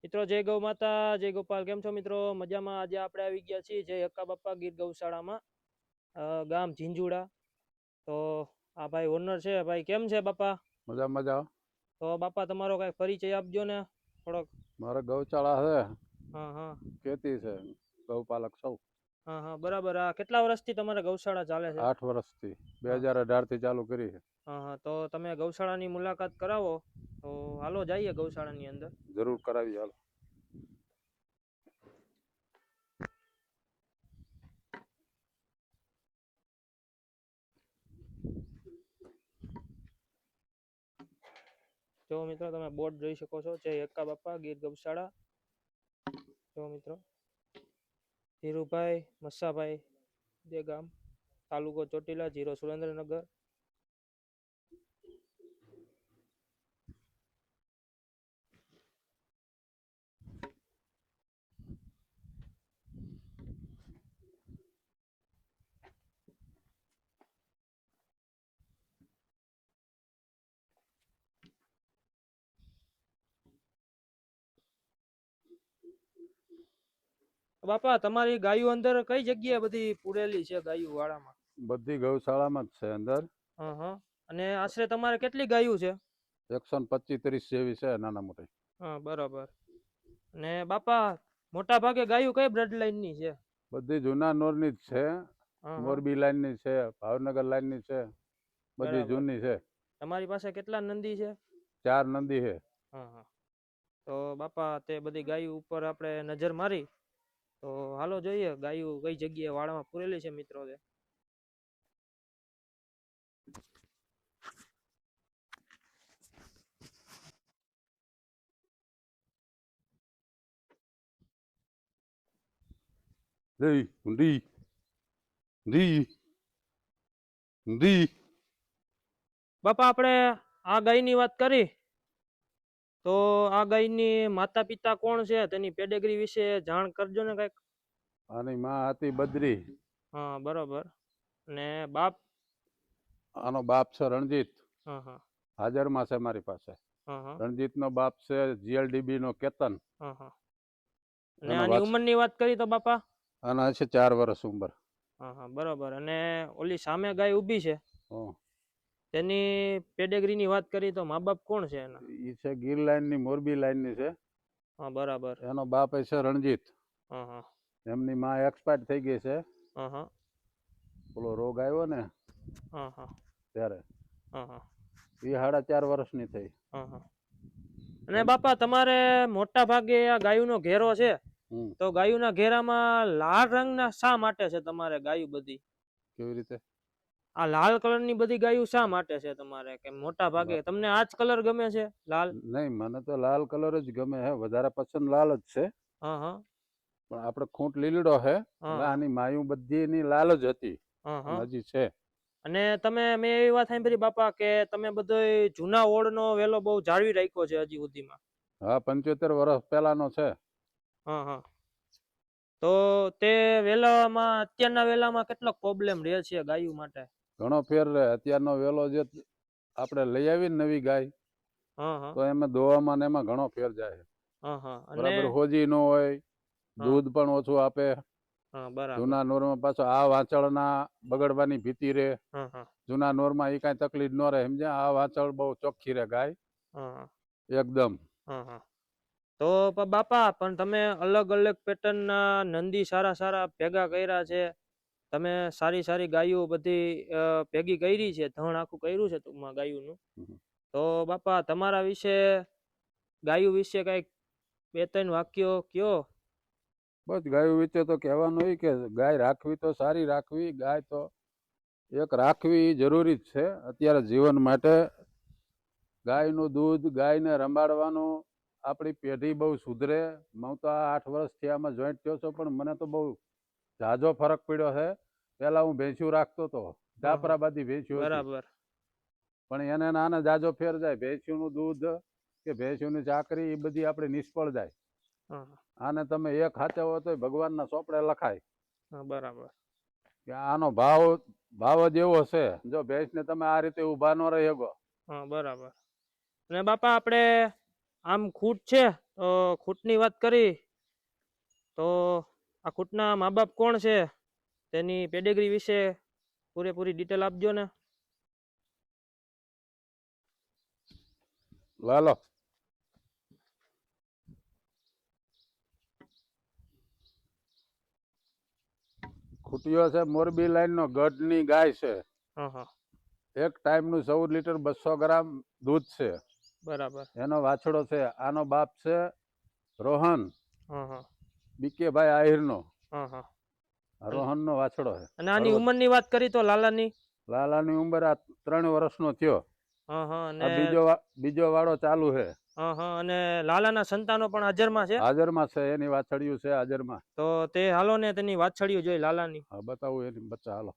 મિત્રો જય ગૌ માતા, જય ગોપાલ. કેમ છો મિત્રો? મજામાં. આજે આપણે આવી ગયા છીએ જય હક્કા બાપા ગીર ગૌશાળામાં, ગામ ઝીંઝુડા. તો આ ભાઈ ઓનર છે. ભાઈ કેમ છે બાપા? મજા મજા. તો બાપા તમારો કઈ પરિચય આપજો ને થોડોક. મારે ગૌશાળા છે, હા હા ખેતી છે, ગૌપાલક સૌ. હા હા બરાબર. આ કેટલા વર્ષથી તમારે ગૌશાળા ચાલે છે? 8 વર્ષથી 2018 થી ચાલુ કરી છે. હા હા તો તમે ગૌશાળાની મુલાકાત કરાવો તો હાલો જઈએ ગૌશાળાની અંદર. જરૂર કરાવી હાલો. જો મિત્રો તમે બોર્ડ જોઈ શકો છો, જય હક્કા બાપા ગીર ગૌશાળા. જો મિત્રો ધીરુભાઈ મસ્સાભાઈ દે ગામ, તાલુકો ચોટીલા, જિલ્લો સુરેન્દ્રનગર. બાપા તમારી ગાયો અંદર કઈ જગ્યાએ બધી પૂરેલી છે? ગાયો વાળામાં બધી ગૌશાળામાં જ છે અંદર. હા હા. અને આશરે તમારે કેટલી ગાયો છે? 125-30 જેવી છે, નાના મોટી. હા બરાબર. અને બાપા મોટા ભાગે ગાયો કઈ બ્લડ લાઈન ની છે? બધી જૂના નોરની જ છે, મોરબી લાઈન ની છે, ભાવનગર લાઈન ની છે, બધી જૂની છે. તમારી પાસે કેટલા નંદી છે? 4 નંદી છે. હા હા. તો બાપા તે બધી ગાયો ઉપર આપણે નજર મારી તો હાલો જોઈએ ગાયો કઈ જગ્યાએ વાડામાં પૂરેલી છે મિત્રો. બાપા આપણે આ ગાયની વાત કરી તો આ ગાયની માતા પિતા કોણ છે, તેની પેડેગ્રી વિશે જાણ કરજો ને કઈક. આની માં હતી બદ્રી. હા બરોબર. ને બાપ? આનો બાપ છે રણજીત. હા હા. હાજરમાં છે મારી પાસે. હા હા. રણજીત નો બાપ છે જીએલડીબી નો કેતન. હા હા. ને આની ઉંમરની વાત કરી તો બાપા? આના છે 4 વર્ષ ઉંમર. હા હા બરોબર. અને ઓલી સામે ગાય ઊભી છે તેની પેડેગ્રીની વાત કરી તો મા બાપ કોણ છે એના? ઈ છે ગીર લાઈન ની, મોરબી લાઈન ની છે. હા બરાબર. એનો બાપ છે રણજીત. હા હા. એમની માં એક્સપાયર થઈ ગઈ છે. હા હા. પેલો રોગ આવ્યો ને હા હા. ત્યારે. હા હા. એ 4.5 વર્ષની થઈ. હા હા. અને બાપા તમારે મોટા ભાગે આ ગાયુંનો ઘેરો છે, તો ગાયુંના ઘેરામાં લાલ રંગના શા માટે છે તમારે ગાયું બધી? કેવી રીતે? આ લાલ કલરની બધી ગાયું શા માટે છે તમારે? કે મોટા ભાગે તમને આ જ કલર ગમે છે લાલ? નહીં, મને તો લાલ કલર જ ગમે છે, વધારે પસંદ લાલ જ છે. હા હા. પણ આપણે ખૂંટ લીલડો છે એટલે આની માયું બધી એની લાલ જ હતી અને હજી છે. અને તમે મેં એવી વાત સાંભળી બાપા કે તમે બધો જૂના ઓળનો વેલો બહુ જાળવી રાખ્યો છે હજી સુધીમાં. હા, 75 વર્ષ પહેલાનો છે. હા હા. તો તે વેલામાં અત્યારના વેલામાં કેટલો પ્રોબ્લેમ રહે છે ગાયું માટે? ઘણો ફેર રહે. અત્યારનો વેલો જે આપણે લઈ આવી ને નવી ગાય, તો એમાં દોવામાં ને એમાં ઘણો ફેર જાય. બરાબર, હોજી ન હોય, દૂધ પણ ઓછું આપે. જૂના નોરમાં પાછો આ વાંચળના બગડવાની ભીતિ રહે. જૂના નોરમાં એ કઈ તકલીફ ન રહે, સમજ્યા? આ વાંચળ બહુ ચોખ્ખી રહે ગાય એકદમ. તો બાપા પણ તમે અલગ અલગ પેટર્ન ના નંદી સારા સારા ભેગા કર્યા છે, તમે સારી સારી ગાયો બધી ભેગી કરી છે, ધણ આખું કર્યું છે ટૂંકમાં ગાયુંનું. તો બાપા તમારા વિશે, ગાયું વિશે કઈક 2-3 વાક્યો કયો. બસ ગાયો વિશે તો કહેવાનું હોય કે ગાય રાખવી તો સારી રાખવી. ગાય તો એક રાખવી જરૂરી જ છે અત્યારે જીવન માટે. ગાયનું દૂધ, ગાયને રંબાડવાનું, આપણી પેઢી બહુ સુધરે. હું તો આ 8 વર્ષથી આમાં જોઈન્ટ થયો છું, પણ મને તો બહુ ઝાઝો ફરક પડ્યો છે. પેલા હું ભેંસ્યું રાખતો હતો, જાફરાબાદી ભેંસ્યું હતી, પણ એને નાને ઝાઝો ફેર જાય. ભેંસ્યુંનું દૂધ કે ભેંસ્યુંની ચાકરી એ બધી આપણે નિષ્ફળ જાય. આને તમે એક હાચવો તો ભગવાનના ચોપડે લખાય. બરાબર. કે આનો ભાવ જ એવો છે, જો ભેંસને તમે આ રીતે ઊભા ન રહી શકો. બરાબર. અને બાપા આપણે આમ ખૂટ છે તો ખૂટની વાત કરી તો આ ખૂટના મા બાપ કોણ છે તેની પેડિગ્રી વિશે પૂરેપૂરી ડિટેલ આપજો ને. લાલો ખૂટ્યો છે મોરબી લાઈન નો ગઢની ગાય છે. હા હા એક ટાઈમનું 14 લીટર 200 ગ્રામ દૂધ છે. બરાબર. એનો વાછડો છે. આનો બાપ છે રોહન હા હા બીકેભાઈ આહિરનો. હા હા રોહનનો વાછડો છે. અને આની ઉંમરની વાત કરી તો લાલાની લાલાની ઉંમર આ 3 વર્ષનો થયો. હા હા આ અને બીજો વાળો ચાલુ છે. હા હા અને લાલાના સંતાનો પણ હાજરમાં છે. હાજરમાં છે. એની વાછડિયું છે હાજરમાં. તો તે હાલો ને તેની વાછડિયું જોઈ લાલાની. હા બતાવું એની બચ્ચા હાલો.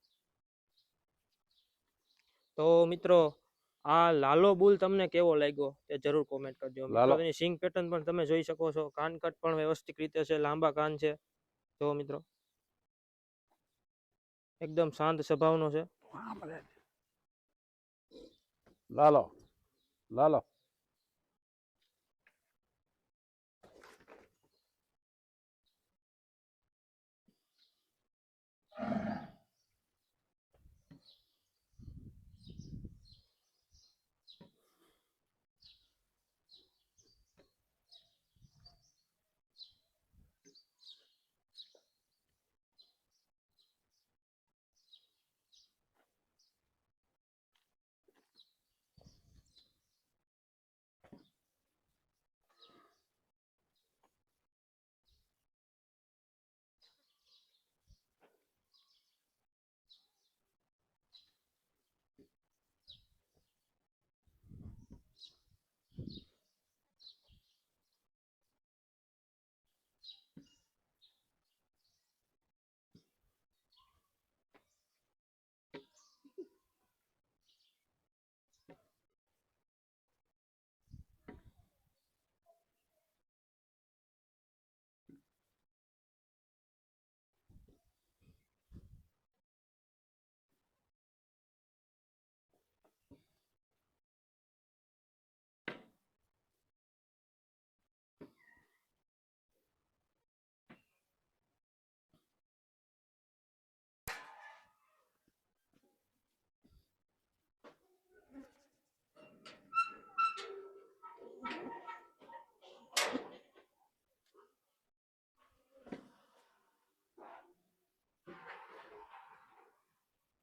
તો મિત્રો આ લાલો બુલ તમને કેવો લાગ્યો તે જરૂર કોમેન્ટ કરજો. મિત્રો લાલો તેની સિંગ પેટર્ન પણ તમે જોઈ શકો છો. કાન કટ પણ વ્યવસ્થિત રીતે છે. લાંબા કાન છે. જો મિત્રો એકદમ શાંત સ્વભાવનો છે. લાલો લાલો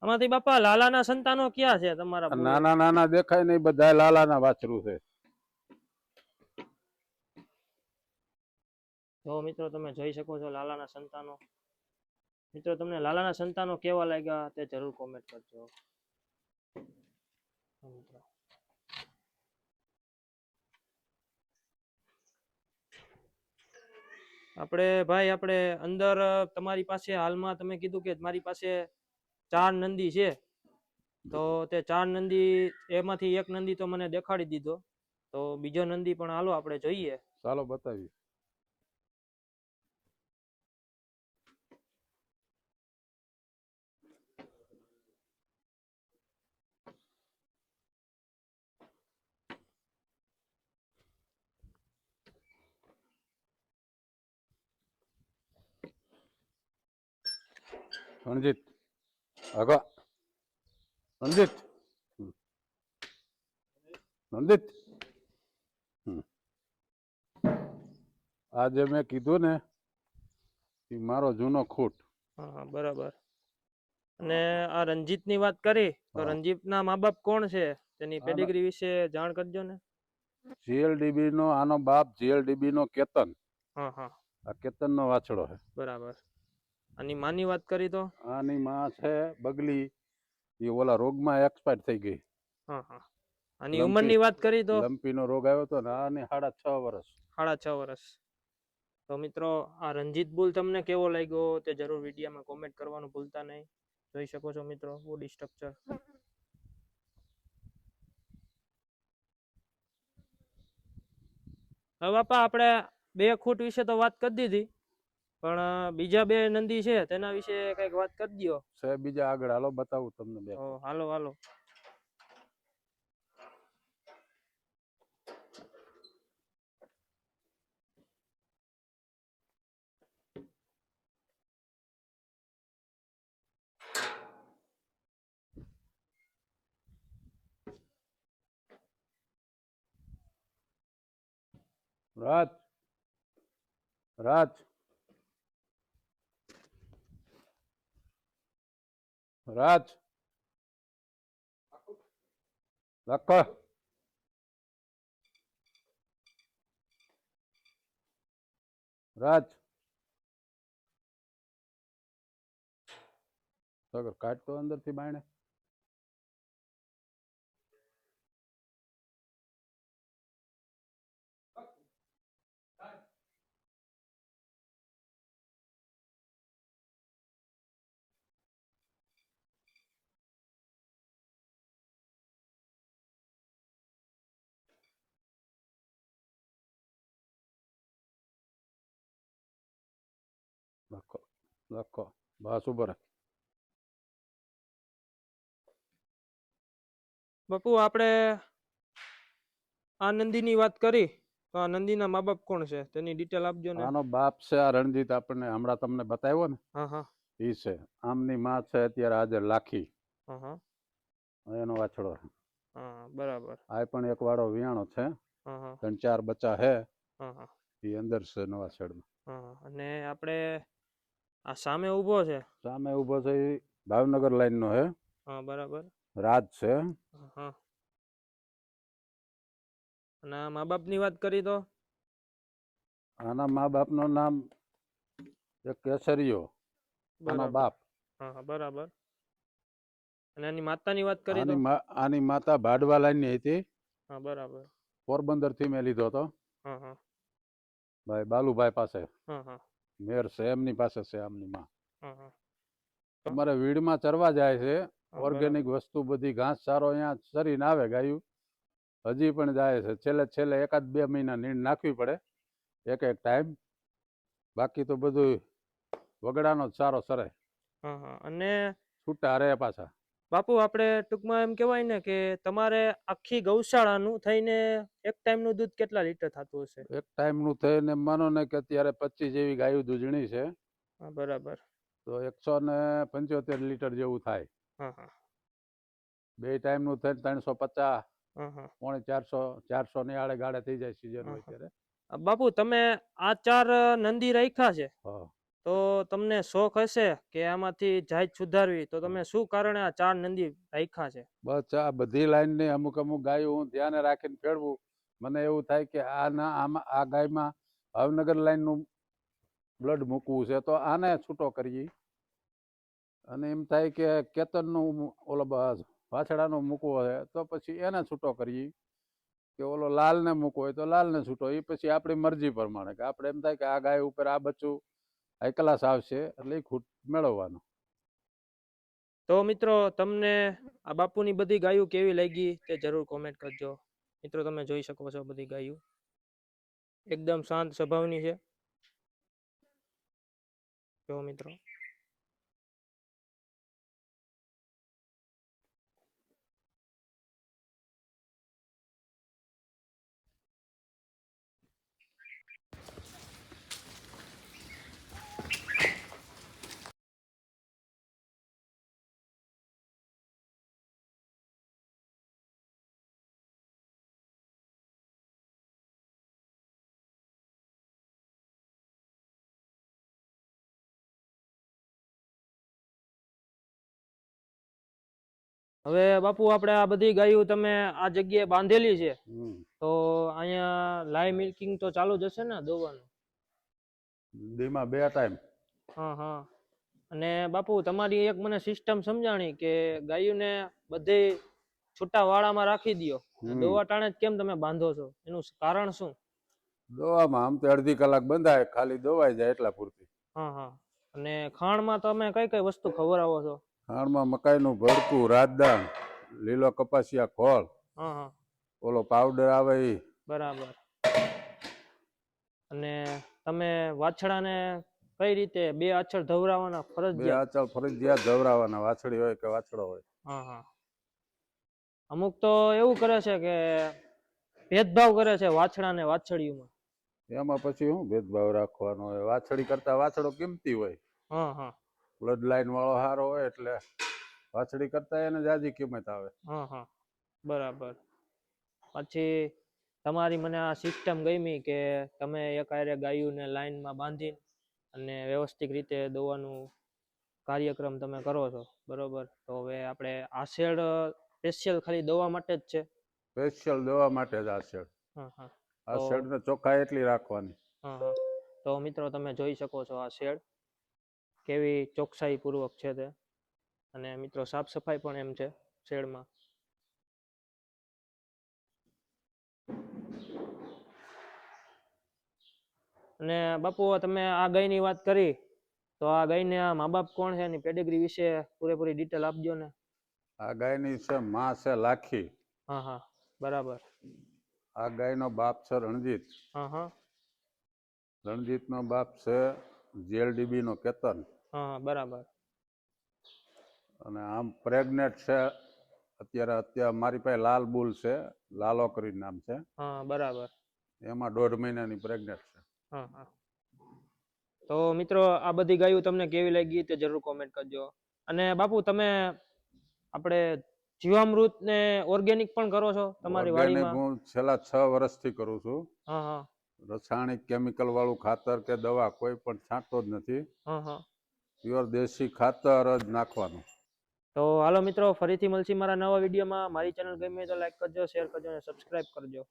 આમાંથી બાપા લાલાના સંતાનો ક્યાં છે તમારા બુલ? નાના નાના દેખાય ને બધા લાલાના વાછરું છે. જો મિત્રો તમે જોઈ શકો છો લાલાના સંતાનો. મિત્રો તમને લાલાના સંતાનો કેવા લાગ્યા તે જરૂર કોમેન્ટ કરજો. મિત્રો આપણે અંદર તમારી પાસે હાલમાં તમે કીધું કે મારી પાસે 4 નંદી છે. તો તે 4 નંદી એમાંથી એક નંદી તો મને દેખાડી દીધો. તો બીજો નંદી પણ હાલો આપણે જોઈએ. ચાલો બતાવી. રણજીત આગો રણજીત રણજીત આજે મેં કીધું ને એ મારો જૂનો ખૂટ. હા બરાબર. અને આ રંજીતની વાત કરી તો રંજીતના મા બાપ કોણ છે તેની પેડિગ્રી વિશે જાણ કરજો ને. જીએલડીબી નો આનો બાપ જીએલડીબી નો કેતન. હા હા આ કેતન નો વાછડો છે. બરાબર. આની માની વાત કરી તો આની માં છે બગલી. એ ઓલા રોગમાં એક્સપાયર થઈ ગઈ. હા હા. આની ઉંમરની વાત કરી તો લંપીનો રોગ આવ્યો હતો ને આની 6.5 વર્ષ. 6.5 વર્ષ. તો મિત્રો આ રંજીત બુલ તમને કેવો લાગ્યો તે જરૂર વિડીયોમાં કોમેન્ટ કરવાનું ભૂલતા નહીં. જોઈ શકો છો મિત્રો બોડી સ્ટ્રક્ચર. હવે બાપા આપણે 2 ખૂટ વિશે તો વાત કરી દીધી. પણ બીજા 2 નંદી છે તેના વિશે કઈક વાત કરી દયો. છે બીજા આગળ હાલો બતાવું તમને બે. હાલો હાલો. રાજ રાજ રાજ લખ રાજ સગર કાઢતો અંદરથી બાયણે લખો લખો બસ ઉભો રહે બાપુ આપણે આ નંદીની વાત કરી તો આ નંદીના મા બાપ કોણ છે તેની ડિટેલ આપજો ને. આનો બાપ છે આ રણજીત આપણને હમણાં તમને બતાવ્યો ને હા હા ઈ છે આમની માં છે અત્યારે આજે લાખી હા હા એનો વાછડો હા બરાબર. આ પણ એક વાળો વિયાણો છે હા હા 3-4 બચ્ચા હે હા હા એ અંદર છે નવા શેડમાં. હા અને આપણે આ સામે ઊભો છે. સામે ઊભો છે ઈ ભાવનગર લાઈન નો હે હા બરાબર. રાજ છે. હા અને આ મા બાપની વાત કરી તો આના મા બાપનું નામ એક કેસરીયો આનો બરાબર. બાપ. હા હા બરાબર. અને એની માતાની વાત કરી તો આની માતા ભાડવા લાઈનની હતી. હા બરાબર. પોરબંદર થી મેં લીધો હતો હા હા ભાઈ બાલુભાઈ પાસે હા હા મેર છે એમની પાસે છે આમની માં. હા હા અમારે વીડમાં ચરવા જાય છે હા ઓર્ગેનિક બરાબર. વસ્તુ બધી ઘાસ ચારો અહીંયા ચરીને આવે ગાયું હજી પણ જાય છે. છેલ્લે છેલ્લે 1-2 મહિના નીણ નાખવી પડે એક ટાઈમ બાકી તો બધું વગડાનો જ સારો સરે હા હા અને છૂટા રહે પાછા. બાપુ આપણે ટૂંકમાં એમ કહેવાય ને કે તમારે આખી ગૌશાળાનું થઈને એક ટાઈમનું દૂધ કેટલા લીટર થતું હશે? એક ટાઈમનું થઈને માનો ને કે અત્યારે 25 જેવી ગાયું દૂધણી છે હા બરાબર. તો 175 લીટર જેવું થાય. હા હા બે ટાઈમનું થઈને 350 હા હા 400 ની આડે ગાડે થઈ જાય સીઝન હા હોય ત્યારે. બાપુ તમે આ 4 નંદી રાખ્યા છે હા તો તમને શોખ હશે કે આમાંથી જાત સુધારવી તો તમે શું કારણે આ 4 નંદી રાખ્યા છે? બસ આ બધી લાઈન ની અમુક ગાયો હું ધ્યાને રાખીને ફેરવું. મને એવું થાય કે આ ગાયમાં ભાવનગર લાઈન નું બ્લડ મૂકવું છે તો આને છૂટો કરીએ અને એમ થાય કે કેતનનું ઓલો વાછડાનો મૂકવો છે તો પછી એને છૂટો કરીએ કે ઓલો લાલ ને મૂકવો હોય તો લાલ ને છૂટો. એ પછી આપણી મરજી પ્રમાણે કે આપણે એમ થાય કે આ ગાય ઉપર આ બચ્ચું હાઈ ક્લાસ આવશે એટલે એ ખૂટ મેળવવાનું. તો મિત્રો તમને આ બાપુની બધી ગાયો કેવી લાગી તે જરૂર કોમેન્ટ કરજો. મિત્રો તમે જોઈ શકો છો બધી ગાયો એકદમ શાંત સ્વભાવની છે. જો મિત્રો હવે બાપુ આપણે આ બધી ગાયો તમે આ જગ્યાએ બાંધેલી છે તો અહીંયા લાઈવ મિલ્કિંગ તો ચાલુ જ હશે ને દોવાનું? દીમાં 2 ટાઈમ. હા હા અને બાપુ તમારી એક મને સિસ્ટમ સમજાણી કે ગાયોને બધે છૂટા વાળામાં રાખી દો દોવા ટાણે જ કેમ તમે બાંધો છો એનું કારણ શું? દોવામાં આમ તો અડધી કલાક બંધાય ખાલી દોવાઈ જાય એટલા પૂરતી. હા હા અને ખાણમાં તમે કઈ કઈ વસ્તુ ખવડાવો છો? ખાણમાં મકાઈનું ભડકું, રાજદાણ, લીલો કપાસિયા ખોળ, હા હા ઓલો પાવડર આવે ઈ. બરાબર. અને તમે વાછડાને કઈ રીતે 2 આછળ ધવરાવાના 2 ફરજિયાત? આચળ ફરજિયાત ધવરાવાના વાછડી હોય કે વાછડો હોય. હા હા અમુક તો એવું કરે છે કે ભેદભાવ કરે છે વાછડા ને વાછડીઓમાં. એમાં પછી શું ભેદભાવ રાખવાનો હોય? વાછડી કરતા વાછડો કિંમતી હોય. હા હા બ્લડ લાઈન વાળો હારો હોય એટલે વાછડી કરતા એને જાજી કિંમત આવે. હા હા બરાબર. પછી તમારી મને આ સિસ્ટમ ગમી કે તમે એક હારે ગાયોને લાઈનમાં બાંધી અને વ્યવસ્થિત રીતે દોવાનું કાર્યક્રમ તમે કરો છો, બરોબર. તો હવે આપણે આ શેડ સ્પેશિયલ ખાલી દવા માટે જ છે. સ્પેશિયલ દવા માટે જ આ શેડ. હા હા આ તો શેડને ચોખ્ખાઈ એટલી રાખવાની. હા હા તો મિત્રો તમે જોઈ શકો છો આ શેડ કેવી ચોકસાઈ પૂર્વક છે તે, અને મિત્રો સાફ સફાઈ પણ એમ છે શેડમાં. અને બાપુ તમે આ ગાયની વાત કરી, તો આ ગાયને આ મા બાપ કોણ છે એની પેડિગ્રી વિશે પૂરેપૂરી ડિટેલ આપજો ને. આ ગાયની છે માં છે લાખી. હા હા બરાબર. આ ગાયનો બાપ છે રણજીત. હા હા રણજીતનો બાપ છે જીએલડીબી નો કેતન. હા હા બરાબર. અને આમ પ્રેગ્નેટ છે અત્યારે મારી પાસે લાલ બુલ છે, લાલો કરીને નામ છે. હા બરાબર. એમાં 1.5 મહિનાની પ્રેગ્નેટ છે. હા હા તો મિત્રો આ બધી ગાયો તમને કેવી લાગી તે જરૂર કોમેન્ટ કરજો. અને બાપુ તમે આપણે જીવામૃત ને ઓર્ગેનિક પણ કરો છો તમારી ઓર્ગેનિક વાડીમાં? હું છેલ્લા 6 વર્ષથી કરું છું. હા હા રાસાયણિક કેમિકલ વાળું ખાતર કે દવા કોઈ પણ છાંટતો જ નથી. હા હા પ્યોર દેશી ખાતર જ નાખવાનું. તો હાલો મિત્રો, ફરીથી મળશું મારા નવા વિડીયોમાં. મારી ચેનલ ગમે તો લાઈક કરજો, શેર કરજો અને સબસ્ક્રાઇબ કરજો.